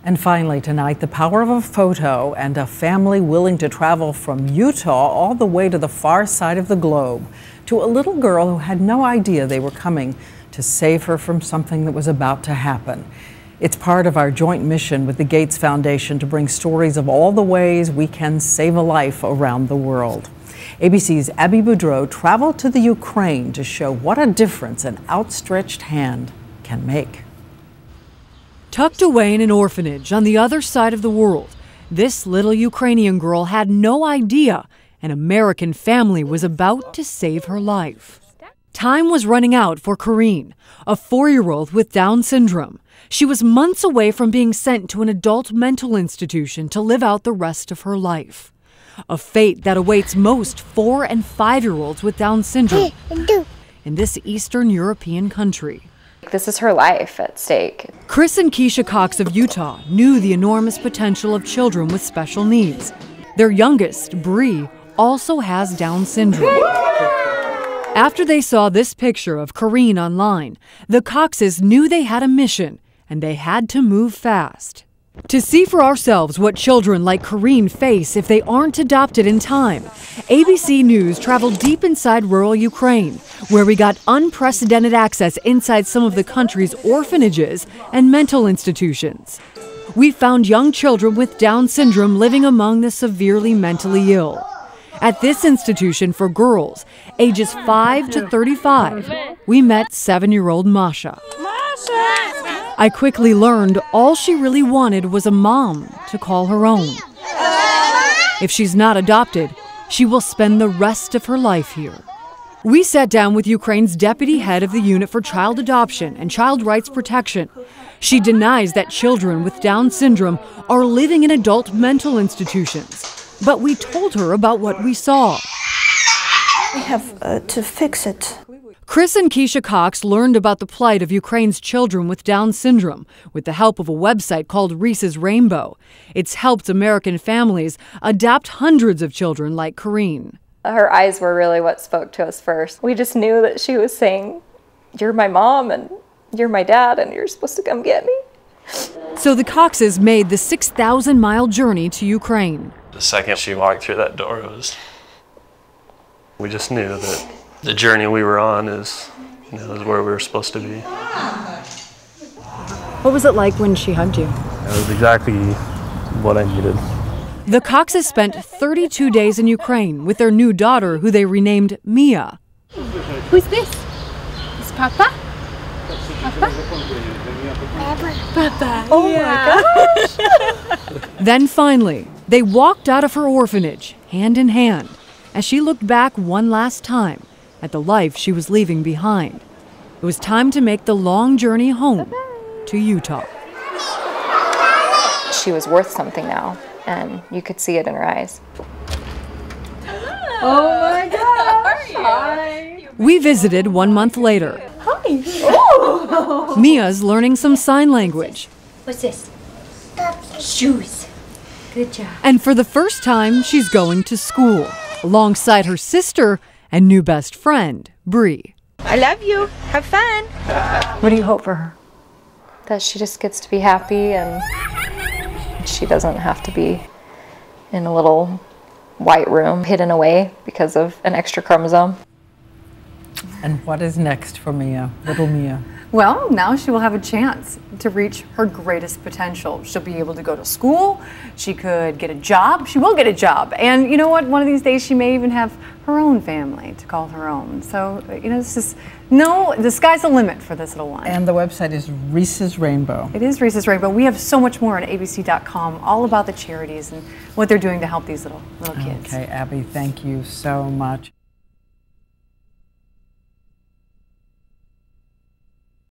And finally tonight, the power of a photo and a family willing to travel from Utah all the way to the far side of the globe to a little girl who had no idea they were coming to save her from something that was about to happen. It's part of our joint mission with the Gates Foundation to bring stories of all the ways we can save a life around the world. ABC's Abby Boudreau traveled to the Ukraine to show what a difference an outstretched hand can make. Tucked away in an orphanage on the other side of the world, this little Ukrainian girl had no idea an American family was about to save her life. Time was running out for Karine, a 4-year-old with Down syndrome. She was months away from being sent to an adult mental institution to live out the rest of her life. A fate that awaits most 4- and 5-year-olds with Down syndrome in this Eastern European country. This is her life at stake. Chris and Keisha Cox of Utah knew the enormous potential of children with special needs. Their youngest, Bree, also has Down syndrome. After they saw this picture of Karine online, the Coxes knew they had a mission and they had to move fast. To see for ourselves what children like Karine face if they aren't adopted in time, ABC News traveled deep inside rural Ukraine, where we got unprecedented access inside some of the country's orphanages and mental institutions. We found young children with Down syndrome living among the severely mentally ill. At this institution for girls, ages 5 to 35, we met 7-year-old Masha. I quickly learned all she really wanted was a mom to call her own. If she's not adopted, she will spend the rest of her life here. We sat down with Ukraine's deputy head of the Unit for Child Adoption and Child Rights Protection. She denies that children with Down syndrome are living in adult mental institutions. But we told her about what we saw. We have to fix it. Chris and Keisha Cox learned about the plight of Ukraine's children with Down syndrome with the help of a website called Reese's Rainbow. It's helped American families adopt hundreds of children like Karine. Her eyes were really what spoke to us first. We just knew that she was saying, "You're my mom and you're my dad and you're supposed to come get me." So the Coxes made the 6,000-mile journey to Ukraine. The second she walked through that door, we just knew that the journey we were on is where we were supposed to be. What was it like when she hugged you? It was exactly what I needed. The Coxes spent 32 days in Ukraine with their new daughter, who they renamed Mia. Who's this? Is Papa? Papa? Papa. Oh my gosh! Then finally, they walked out of her orphanage, hand in hand, as she looked back one last time at the life she was leaving behind. It was time to make the long journey home to Utah. She was worth something now, and you could see it in her eyes. Oh my gosh! Hi! We visited 1 month later. Hi! Oh. Mia's learning some sign language. What's this? Shoes. Good job. And for the first time, she's going to school, alongside her sister and new best friend, Bree. I love you. Have fun. What do you hope for her? That she just gets to be happy and she doesn't have to be in a little white room hidden away because of an extra chromosome. And what is next for Mia, little Mia? Well, now she will have a chance to reach her greatest potential. She'll be able to go to school, she could get a job, she will get a job. And you know what, one of these days she may even have her own family to call her own. So, the sky's the limit for this little one. And the website is Reese's Rainbow. It is Reese's Rainbow. We have so much more on abc.com, all about the charities and what they're doing to help these little kids. Okay, Abby, thank you so much.